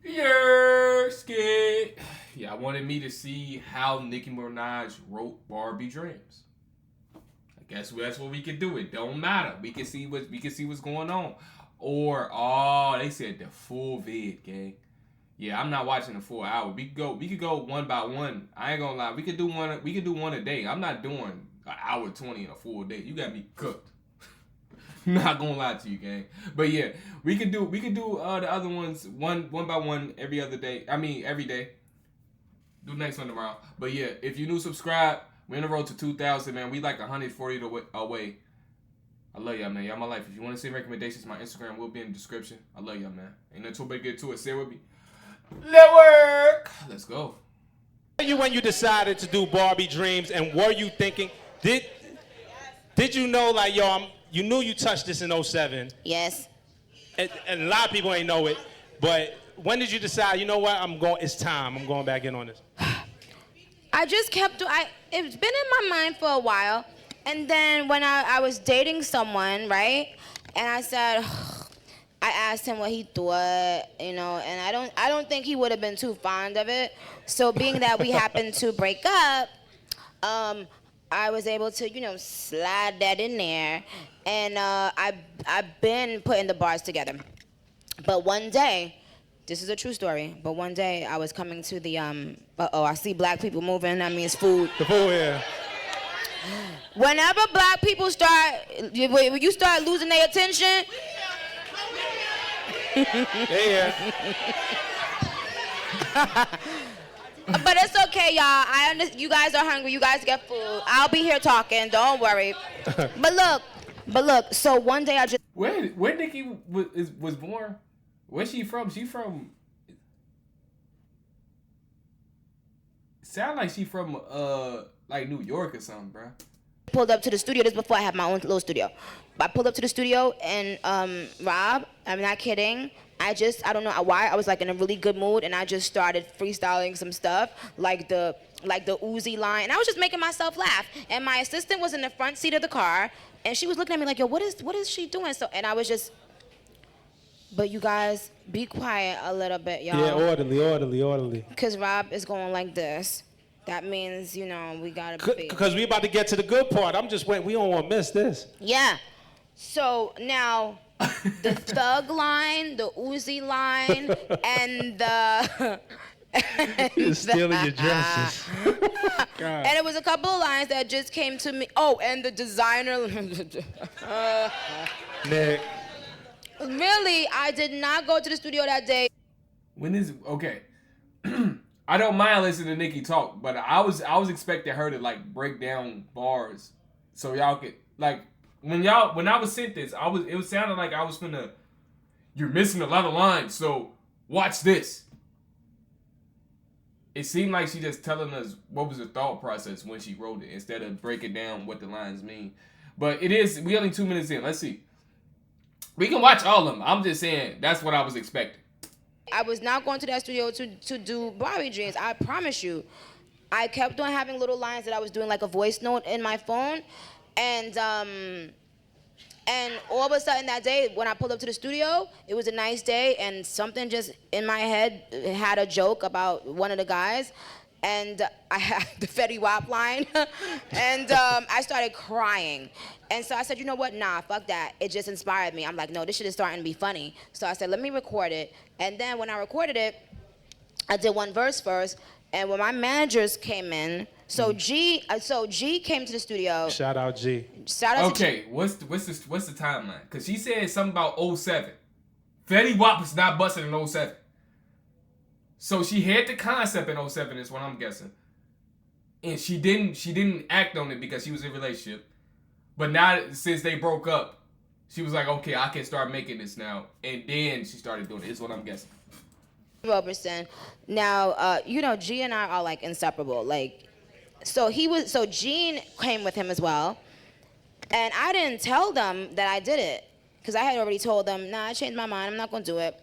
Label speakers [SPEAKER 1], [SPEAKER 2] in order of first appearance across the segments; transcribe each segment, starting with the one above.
[SPEAKER 1] You're scared. Y'all wanted me to see how Nicki Minaj wrote Barbie Dreams. I guess that's what we can do. It don't matter. We can see what's going on. Or they said the full vid, gang. Yeah, I'm not watching the full hour. We could go one by one. I ain't gonna lie. We could do one a day. I'm not doing an hour 20 in a full day. You got me cooked. Not gonna lie to you, gang. But yeah, we could do the other ones one by one every other day. I mean every day. Do the next one tomorrow. But yeah, if you new, subscribe. We're in the road to 2,000, man. We like 140 away. I love y'all, man. Y'all my life. If you want to see recommendations, my Instagram will be in the description. I love y'all, man. Ain't nothing too big to get to it. Say it with me. Network. Let's go.
[SPEAKER 2] You when you decided to do Barbie Dreams, and were you thinking, did you know, like, yo, you knew you touched this in '07?
[SPEAKER 3] Yes.
[SPEAKER 2] And a lot of people ain't know it, but when did you decide, you know what, it's time, I'm going back in on this?
[SPEAKER 3] I just it's been in my mind for a while. And then when I was dating someone, right? And I said, I asked him what he thought, and I don't think he would have been too fond of it. So being that we happened to break up, I was able to, slide that in there. And I've been putting the bars together. But one day, this is a true story, but one day I was coming to the, I see black people moving, that means food.
[SPEAKER 2] The food, yeah.
[SPEAKER 3] Whenever black people when you start losing their attention.
[SPEAKER 2] Yeah.
[SPEAKER 3] But it's okay, y'all. You guys are hungry. You guys get food. I'll be here talking. Don't worry. But look. So one day I just.
[SPEAKER 1] Where Nicki was born? Where's she from? She from. Sound like she from like New York or something, bro.
[SPEAKER 3] Pulled up to the studio. This is before I had my own little studio. I pulled up to the studio and Rob, I'm not kidding. I don't know why, I was like in a really good mood and I just started freestyling some stuff like the Uzi line, and I was just making myself laugh. And my assistant was in the front seat of the car and she was looking at me like, yo, what is she doing? So, and I was just, but you guys, be quiet a little bit, y'all.
[SPEAKER 2] Yeah, orderly.
[SPEAKER 3] Because Rob is going like this. That means, we gotta be.
[SPEAKER 2] Because we about to get to the good part. I'm just waiting. We don't want to miss this.
[SPEAKER 3] Yeah. So now, the Thug line, the Uzi line, and the...
[SPEAKER 2] You're stealing your dresses.
[SPEAKER 3] And it was a couple of lines that just came to me. Oh, and the designer...
[SPEAKER 2] Nick.
[SPEAKER 3] Really, I did not go to the studio that day.
[SPEAKER 1] Okay. I don't mind listening to Nicki talk, but I was expecting her to like break down bars, so y'all could like when I was sent this, it was sounding like I was finna. You're missing a lot of lines, so watch this. It seemed like she just telling us what was the thought process when she wrote it instead of breaking down what the lines mean. But we only 2 minutes in. Let's see. We can watch all of them. I'm just saying that's what I was expecting.
[SPEAKER 3] I was not going to that studio to do Barbie Dreams. I promise you. I kept on having little lines that I was doing like a voice note in my phone. And all of a sudden that day, when I pulled up to the studio, it was a nice day, and something just in my head had a joke about one of the guys. And I had the Fetty Wap line, and I started crying. And so I said, you know what, nah, fuck that. It just inspired me. I'm like, no, this shit is starting to be funny. So I said, let me record it. And then when I recorded it, I did one verse first, and when my managers came in, so G came to the studio.
[SPEAKER 2] Shout out G.
[SPEAKER 3] Shout out to G.
[SPEAKER 1] Okay, what's the timeline? Because she said something about 07. Fetty Wap was not busting in 07. So she had the concept in 07 is what I'm guessing. And she didn't act on it because she was in a relationship. But now since they broke up, she was like, okay, I can start making this now. And then she started doing it. Is what I'm guessing.
[SPEAKER 3] Roberson. Now, G and I are like inseparable. Like, so Gene came with him as well. And I didn't tell them that I did it. Because I had already told them, nah, I changed my mind. I'm not going to do it.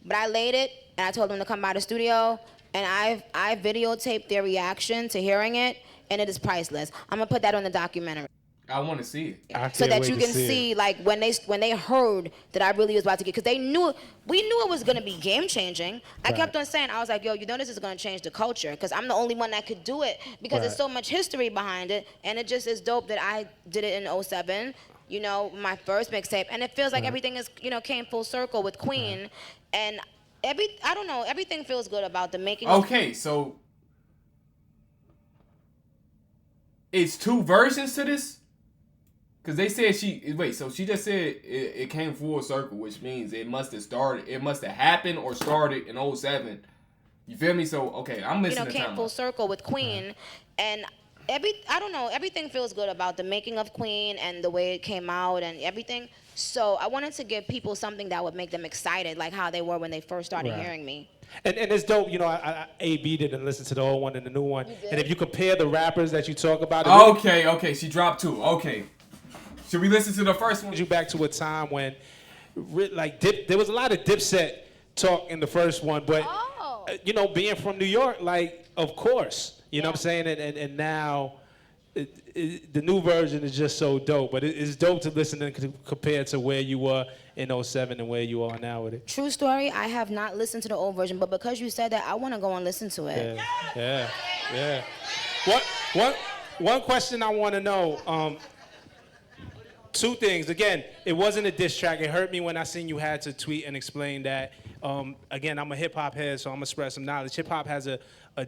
[SPEAKER 3] But I laid it. And I told them to come by the studio, and I videotaped their reaction to hearing it, and it is priceless. I'm gonna put that on the documentary.
[SPEAKER 1] I want to see it.
[SPEAKER 3] So that you can see like when they heard that I really was about to get, because we knew it was gonna be game changing. I kept on saying, I was like, yo, you know this is gonna change the culture, because I'm the only one that could do it, because there's so much history behind it, and it just is dope that I did it in '07. You know, my first mixtape, and it feels like everything is, you know, came full circle with Queen, and I don't know, everything feels good about the making.
[SPEAKER 1] Okay, so it's 2 versions to this. Because they said so she just said it came full circle, which means it must have happened or started in '07. You feel me? So, okay, I'm missing the time.
[SPEAKER 3] Came full circle with Queen, and I don't know, everything feels good about the making of Queen and the way it came out and everything. So I wanted to give people something that would make them excited, like how they were when they first started hearing me.
[SPEAKER 2] And it's dope, you know, I A/B didn't listen to the old one and the new one. And if you compare the rappers that you talk about.
[SPEAKER 1] Okay, she dropped 2. Okay. Should we listen to the first one?
[SPEAKER 2] You back to a time when, like, there was a lot of Dipset talk in the first one, but, you know, being from New York, like, of course, you know what I'm saying? And now the new version is just so dope, but it's dope to listen and compare to where you were in '07 and where you are now with it.
[SPEAKER 3] True story, I have not listened to the old version, but because you said that, I want to go and listen to it.
[SPEAKER 2] Yeah. One question I want to know, 2 things. Again, it wasn't a diss track. It hurt me when I seen you had to tweet and explain that. Again, I'm a hip-hop head, so I'm going to spread some knowledge. Hip-hop has a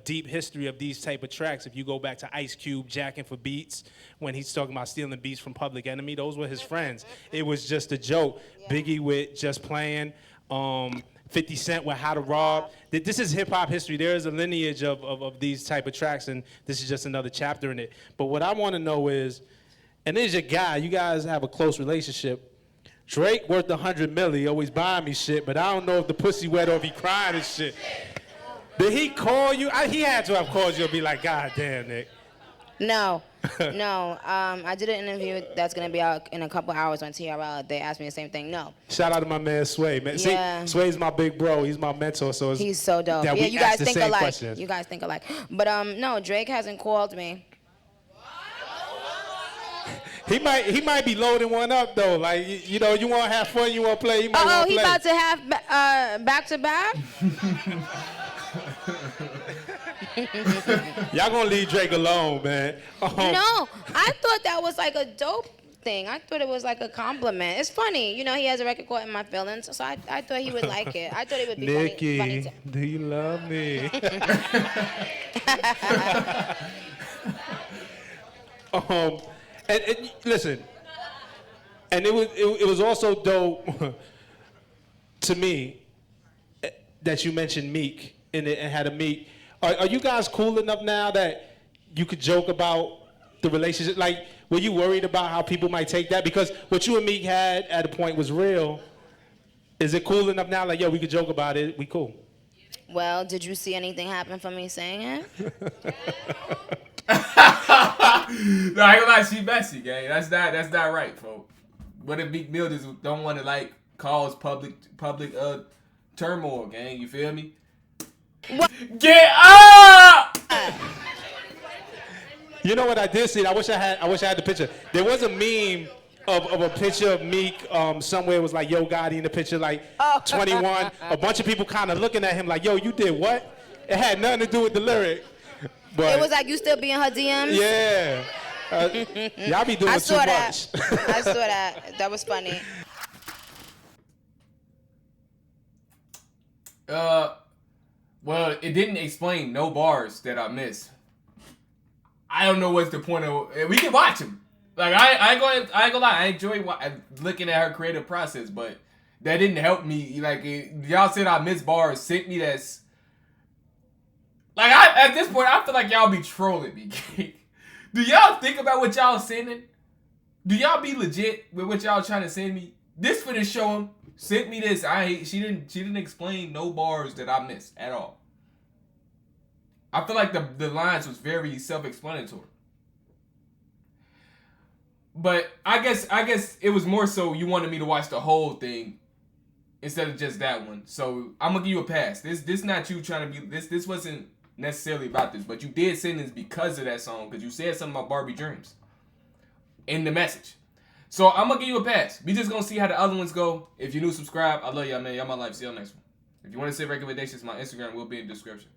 [SPEAKER 2] deep history of these type of tracks. If you go back to Ice Cube jacking for beats, when he's talking about stealing beats from Public Enemy, those were his friends. It was just a joke. Biggie with Just Playing, 50 Cent with How to Rob. This is hip-hop history. There is a lineage of these type of tracks, and this is just another chapter in it. But what I want to know is, and there's your guy, you guys have a close relationship. Drake worth 100 million, he always buying me shit, but I don't know if the pussy wet or if he crying and shit. Did he call you? He had to have called you and be like, God damn, Nick.
[SPEAKER 3] No. I did an interview that's going to be out in a couple hours on TRL. They asked me the same thing. No.
[SPEAKER 2] Shout out to my man Sway. Man.
[SPEAKER 3] Yeah.
[SPEAKER 2] See, Sway's my big bro. He's my mentor. So
[SPEAKER 3] he's so dope. Yeah, you guys think alike. Questions. You guys think alike. But no, Drake hasn't called me.
[SPEAKER 2] He might be loading one up though. Like, you know, you want to have fun, you want to play. He might want to play.
[SPEAKER 3] He about to have back to back.
[SPEAKER 2] Y'all gonna leave Drake alone, man.
[SPEAKER 3] No, I thought that was like a dope thing. I thought it was like a compliment. It's funny, you know. He has a record called "In My Feelings," so I thought he would like it. I thought it would be
[SPEAKER 2] Nicki,
[SPEAKER 3] funny
[SPEAKER 2] do you love me? And listen, and it was also dope to me that you mentioned Meek and had a Meek. Are you guys cool enough now that you could joke about the relationship? Like, were you worried about how people might take that? Because what you and Meek had at a point was real. Is it cool enough now? Like, yo, we could joke about it. We cool.
[SPEAKER 3] Well, did you see anything happen from me saying it?
[SPEAKER 1] No, I ain't gonna lie, she messy, gang. That's not right, folks. What if Meek Mill just don't want to like cause public turmoil, gang? You feel me? What? Get up!
[SPEAKER 2] You know what I did see? I wish I had the picture. There was a meme of a picture of Meek somewhere. It was like Yo Gotti in the picture, like 21. A bunch of people kind of looking at him like, yo, you did what? It had nothing to do with the lyric. But
[SPEAKER 3] it was like you still be in her DMs?
[SPEAKER 2] Yeah. Y'all be doing too much.
[SPEAKER 3] I saw that. That was funny.
[SPEAKER 1] Well, it didn't explain no bars that I missed. I don't know what's the point of. We can watch them. Like I ain't gonna lie. I enjoy looking at her creative process, but that didn't help me. Like y'all said, I missed bars. Sent me that's. Like at this point, I feel like y'all be trolling me. Do y'all think about what y'all sending? Do y'all be legit with what y'all trying to send me? This for the show him. Sent me this. She didn't explain no bars that I missed at all. I feel like the lines was very self-explanatory. But I guess it was more so you wanted me to watch the whole thing instead of just that one. So I'm gonna give you a pass. This not you trying to be this wasn't necessarily about this, but you did send this because of that song, because you said something about Barbie Dreams. in the message. So I'm gonna give you a pass. We just gonna see how the other ones go. If you're new, subscribe. I love y'all, man. Y'all my life. See y'all next one. If you want to send recommendations, my Instagram will be in the description.